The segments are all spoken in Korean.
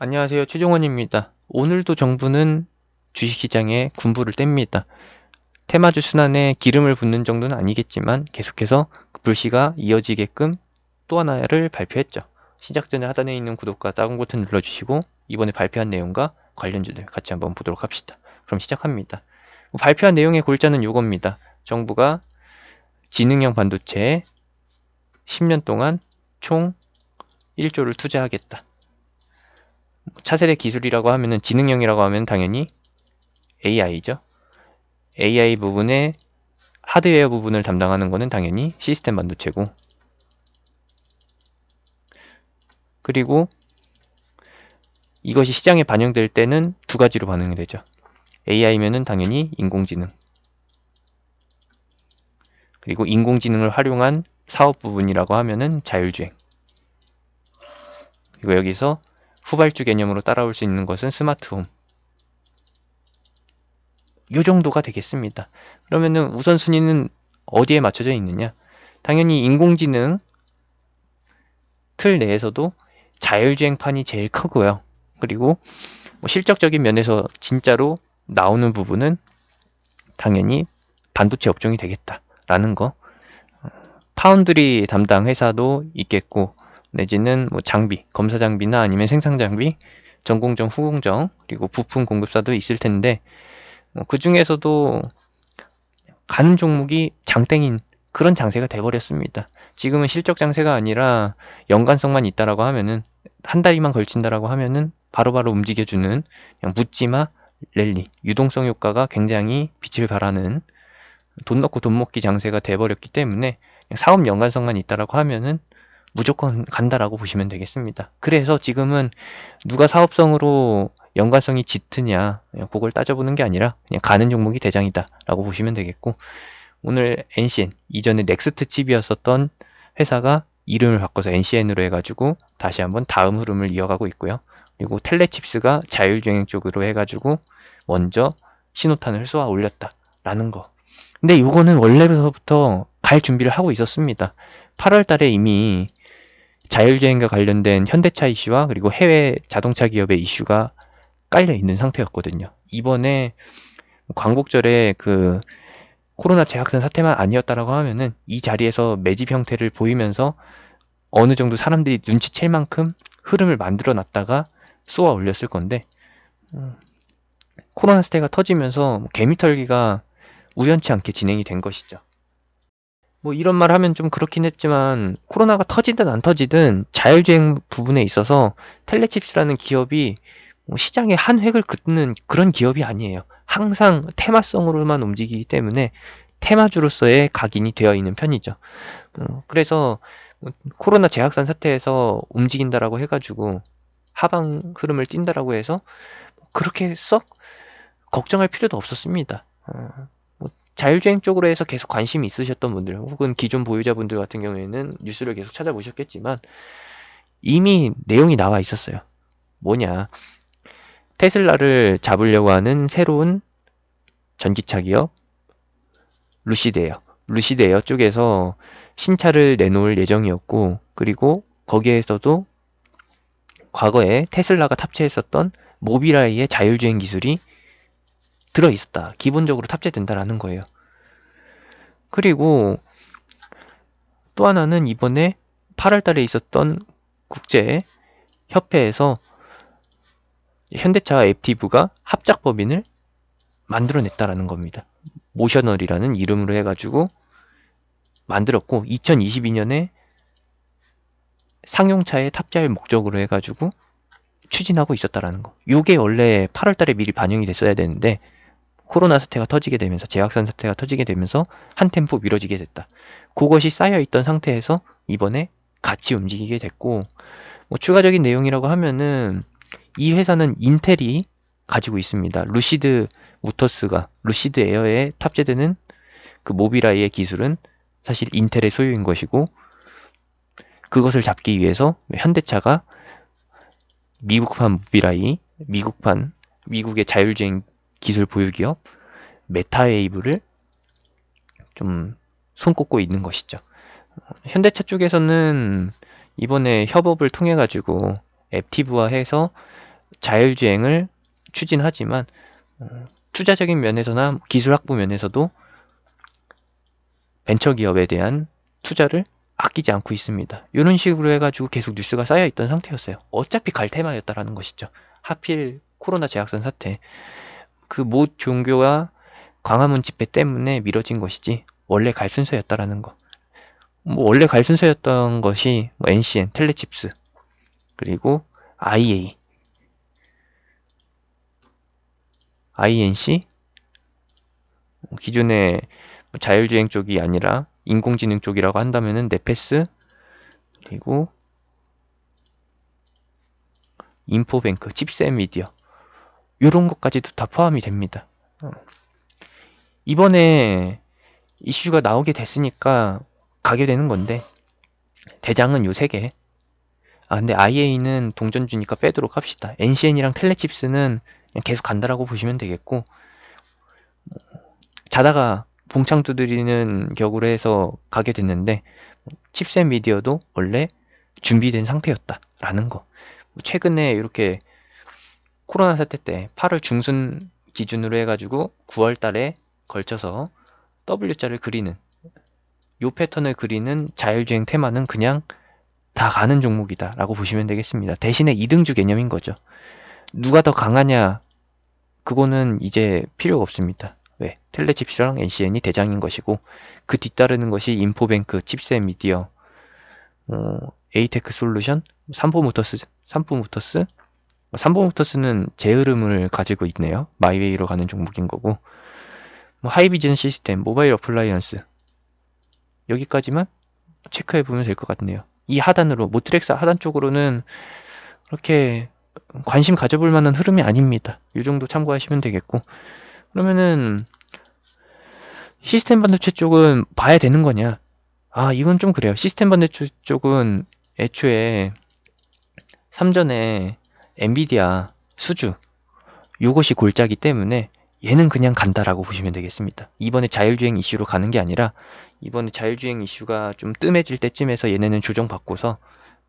안녕하세요. 최종원입니다. 오늘도 정부는 주식시장에 군부를 뗍니다. 테마주 순환에 기름을 붓는 정도는 아니겠지만 계속해서 그 불씨가 이어지게끔 또 하나를 발표했죠. 시작 전에 하단에 있는 구독과 다운 버튼 눌러주시고 이번에 발표한 내용과 관련주들 같이 한번 보도록 합시다. 그럼 시작합니다. 발표한 내용의 골자는 이겁니다. 정부가 지능형 반도체에 10년 동안 총 1조를 투자하겠다. 차세대 기술이라고 하면은 지능형이라고 하면 당연히 AI죠. AI 부분에 하드웨어 부분을 담당하는 거는 당연히 시스템 반도체고, 그리고 이것이 시장에 반영될 때는 두 가지로 반영이 되죠. AI면은 당연히 인공지능, 그리고 인공지능을 활용한 사업 부분이라고 하면은 자율주행, 그리고 여기서 후발주 개념으로 따라올 수 있는 것은 스마트홈. 이 정도가 되겠습니다. 그러면은 우선순위는 어디에 맞춰져 있느냐? 당연히 인공지능 틀 내에서도 자율주행판이 제일 크고요. 그리고 뭐 실적적인 면에서 진짜로 나오는 부분은 당연히 반도체 업종이 되겠다라는 거. 파운드리 담당 회사도 있겠고, 내지는 뭐 장비, 검사 장비나 아니면 생산 장비, 전공정, 후공정, 그리고 부품 공급사도 있을 텐데, 그 중에서도 가는 종목이 장땡인 그런 장세가 돼버렸습니다. 지금은 실적 장세가 아니라 연관성만 있다라고 하면은, 한 달이만 걸친다라고 하면은 바로바로 움직여주는 그냥 묻지마 랠리, 유동성 효과가 굉장히 빛을 발하는 돈 넣고 돈 먹기 장세가 돼버렸기 때문에 그냥 사업 연관성만 있다라고 하면은 무조건 간다라고 보시면 되겠습니다. 그래서 지금은 누가 사업성으로 연관성이 짙으냐, 그걸 따져보는 게 아니라 그냥 가는 종목이 대장이다라고 보시면 되겠고, 오늘 NCN, 이전에 넥스트 칩이었었던 회사가 이름을 바꿔서 NCN으로 해가지고 다시 한번 다음 흐름을 이어가고 있고요. 그리고 텔레칩스가 자율주행 쪽으로 해가지고 먼저 신호탄을 쏘아 올렸다라는 거. 근데 이거는 원래부터 갈 준비를 하고 있었습니다. 8월 달에 이미 자율주행과 관련된 현대차 이슈와 그리고 해외 자동차 기업의 이슈가 깔려 있는 상태였거든요. 이번에 광복절에 그 코로나 재확산 사태만 아니었다라고 하면은 이 자리에서 매집 형태를 보이면서 어느 정도 사람들이 눈치챌 만큼 흐름을 만들어 놨다가 쏘아 올렸을 건데, 코로나 사태가 터지면서 개미털기가 우연치 않게 진행이 된 것이죠. 뭐 이런 말 하면 좀 그렇긴 했지만 코로나가 터지든 안 터지든 자율주행 부분에 있어서 텔레칩스라는 기업이 뭐 시장의 한 획을 긋는 그런 기업이 아니에요. 항상 테마성으로만 움직이기 때문에 테마주로서의 각인이 되어 있는 편이죠. 그래서 뭐 코로나 재확산 사태에서 움직인다라고 해가지고 하방 흐름을 띈다라고 해서 그렇게 썩 걱정할 필요도 없었습니다. 뭐 자율주행 쪽으로 해서 계속 관심이 있으셨던 분들 혹은 기존 보유자분들 같은 경우에는 뉴스를 계속 찾아보셨겠지만 이미 내용이 나와 있었어요. 뭐냐, 테슬라를 잡으려고 하는 새로운 전기차 기업 루시드에어, 루시드에어 쪽에서 신차를 내놓을 예정이었고, 그리고 거기에서도 과거에 테슬라가 탑재했었던 모비라이의 자율주행 기술이 들어있었다, 기본적으로 탑재된다라는 거예요. 그리고 또 하나는 이번에 8월 달에 있었던 국제 협회에서 현대차와 앱티브가 합작 법인을 만들어냈다라는 겁니다. 모셔널이라는 이름으로 해가지고 만들었고 2022년에 상용차에 탑재할 목적으로 해가지고 추진하고 있었다라는 거. 요게 원래 8월 달에 미리 반영이 됐어야 되는데 코로나 사태가 터지게 되면서, 재확산 사태가 터지게 되면서 한 템포 미뤄지게 됐다. 그것이 쌓여있던 상태에서 이번에 같이 움직이게 됐고, 뭐 추가적인 내용이라고 하면은 이 회사는 인텔이 가지고 있습니다. 루시드 모터스가 루시드 에어에 탑재되는 그 모비라이의 기술은 사실 인텔의 소유인 것이고, 그것을 잡기 위해서 현대차가 미국판 모비라이, 미국의 자율주행 기술 보유 기업 메타웨이브를 좀 손꼽고 있는 것이죠. 현대차 쪽에서는 이번에 협업을 통해 가지고 앱티브화 해서 자율주행을 추진하지만 투자적인 면에서나 기술 확보 면에서도 벤처기업에 대한 투자를 아끼지 않고 있습니다. 이런 식으로 해가지고 계속 뉴스가 쌓여있던 상태였어요. 어차피 갈 테마였다라는 것이죠. 하필 코로나 재확산 사태, 그 모 종교와 광화문 집회 때문에 미뤄진 것이지 원래 갈 순서였다라는 거. 뭐 원래 갈 순서였던 것이 뭐 NCN, 텔레칩스, 그리고 IA, INC, 기존의 자율주행 쪽이 아니라 인공지능 쪽이라고 한다면은 네페스, 그리고 인포뱅크, 칩셋 미디어, 이런 것까지도 다 포함이 됩니다. 이번에 이슈가 나오게 됐으니까 가게 되는 건데, 대장은 요 3개. 근데 IA는 동전주니까 빼도록 합시다. NCN이랑 텔레칩스는 그냥 계속 간다라고 보시면 되겠고, 자다가 봉창 두드리는 격으로 해서 가게 됐는데, 칩셋 미디어도 원래 준비된 상태였다라는 거. 최근에 이렇게 코로나 사태 때 8월 중순 기준으로 해가지고 9월 달에 걸쳐서 W자를 그리는, 요 패턴을 그리는 자율주행 테마는 그냥 다 가는 종목이다 라고 보시면 되겠습니다. 대신에 이등주 개념인 거죠. 누가 더 강하냐, 그거는 이제 필요가 없습니다. 왜? 텔레칩스랑 NCN이 대장인 것이고, 그 뒤따르는 것이 인포뱅크, 칩셋 미디어, 에이테크 솔루션, 삼포모터스, 삼포모터스는 제 흐름을 가지고 있네요. 마이웨이로 가는 종목인 거고, 뭐 하이비전 시스템, 모바일 어플라이언스, 여기까지만 체크해 보면 될 것 같네요. 이 하단으로, 모트렉스 하단 쪽으로는 그렇게 관심 가져볼 만한 흐름이 아닙니다. 이 정도 참고하시면 되겠고, 그러면은 시스템 반도체 쪽은 봐야 되는 거냐? 이건 좀 그래요. 시스템 반도체 쪽은 애초에 삼전에 엔비디아, 수주, 요것이 골자기 때문에 얘는 그냥 간다라고 보시면 되겠습니다. 이번에 자율주행 이슈로 가는 게 아니라, 이번에 자율주행 이슈가 좀 뜸해질 때쯤에서 얘네는 조정받고서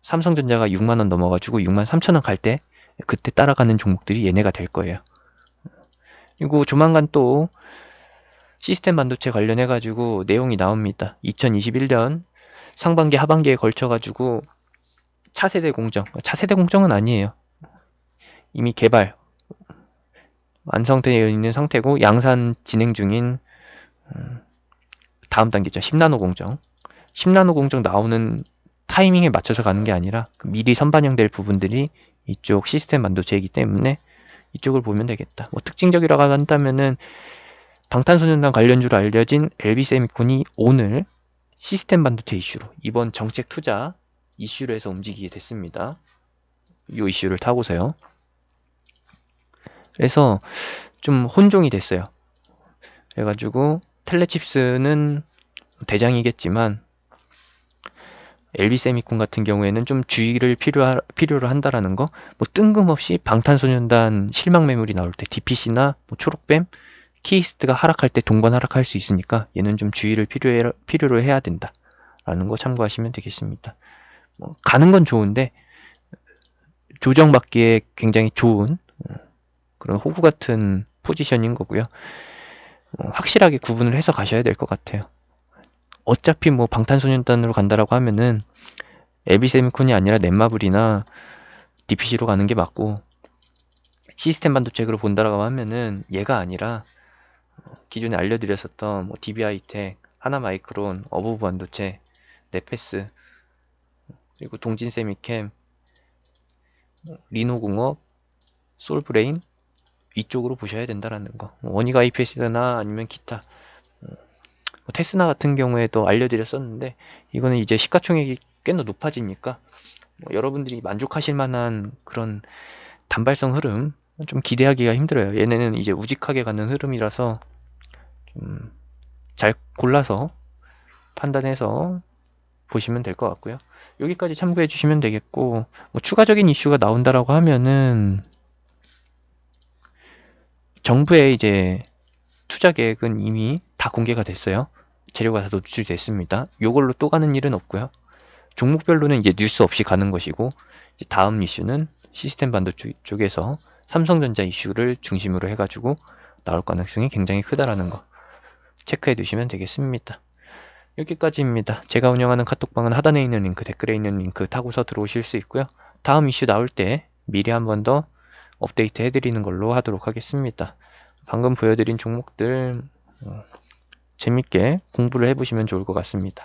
삼성전자가 6만원 넘어가지고 6만 3천원 갈 때 그때 따라가는 종목들이 얘네가 될 거예요. 그리고 조만간 또 시스템 반도체 관련해가지고 내용이 나옵니다. 2021년 상반기 하반기에 걸쳐가지고 차세대 공정은 아니에요. 이미 개발 완성되어 있는 상태고 양산 진행 중인 다음 단계죠. 10나노 공정. 10나노 공정 나오는 타이밍에 맞춰서 가는 게 아니라 미리 선반영될 부분들이 이쪽 시스템 반도체이기 때문에 이쪽을 보면 되겠다. 뭐 특징적이라고 한다면은 방탄소년단 관련주로 알려진 LB세미콘이 오늘 시스템 반도체 이슈로, 이번 정책 투자 이슈로 해서 움직이게 됐습니다. 이 이슈를 타고서요. 그래서 좀 혼종이 됐어요. 그래가지고 텔레칩스는 대장이겠지만 LB세미콘 같은 경우에는 좀 주의를 필요로 한다라는 거. 뭐 뜬금없이 방탄소년단 실망 매물이 나올 때 DPC나 뭐 초록뱀, 키이스트가 하락할 때 동반 하락할 수 있으니까 얘는 좀 주의를 필요로 해야 된다라는 거 참고하시면 되겠습니다. 뭐 가는 건 좋은데 조정받기에 굉장히 좋은 그런 호구 같은 포지션인 거고요. 확실하게 구분을 해서 가셔야 될 것 같아요. 어차피 뭐 방탄소년단으로 간다라고 하면은 LB세미콘이 아니라 넷마블이나 DPC로 가는 게 맞고, 시스템 반도체로 본다라고 하면은 얘가 아니라 기존에 알려드렸었던 뭐 DB하이텍, 하나마이크론, 어부부 반도체, 네페스, 그리고 동진세미캠, 리노공업, 솔브레인, 이쪽으로 보셔야 된다라는 거. 원익 IPS나 아니면 기타, 테스나 같은 경우에도 알려드렸었는데, 이거는 이제 시가총액이 꽤나 높아지니까 여러분들이 만족하실 만한 그런 단발성 흐름 좀 기대하기가 힘들어요. 얘네는 이제 우직하게 가는 흐름이라서 좀 잘 골라서 판단해서 보시면 될 것 같고요. 여기까지 참고해 주시면 되겠고, 뭐 추가적인 이슈가 나온다라고 하면은 정부의 이제 투자 계획은 이미 다 공개가 됐어요. 재료가 다 노출됐습니다. 요걸로 또 가는 일은 없고요. 종목별로는 이제 뉴스 없이 가는 것이고, 이제 다음 이슈는 시스템 반도 쪽에서 삼성전자 이슈를 중심으로 해가지고 나올 가능성이 굉장히 크다라는 거 체크해 두시면 되겠습니다. 여기까지입니다. 제가 운영하는 카톡방은 하단에 있는 링크, 댓글에 있는 링크 타고서 들어오실 수 있고요. 다음 이슈 나올 때 미리 한 번 더 업데이트 해드리는 걸로 하도록 하겠습니다. 방금 보여드린 종목들 재밌게 공부를 해보시면 좋을 것 같습니다.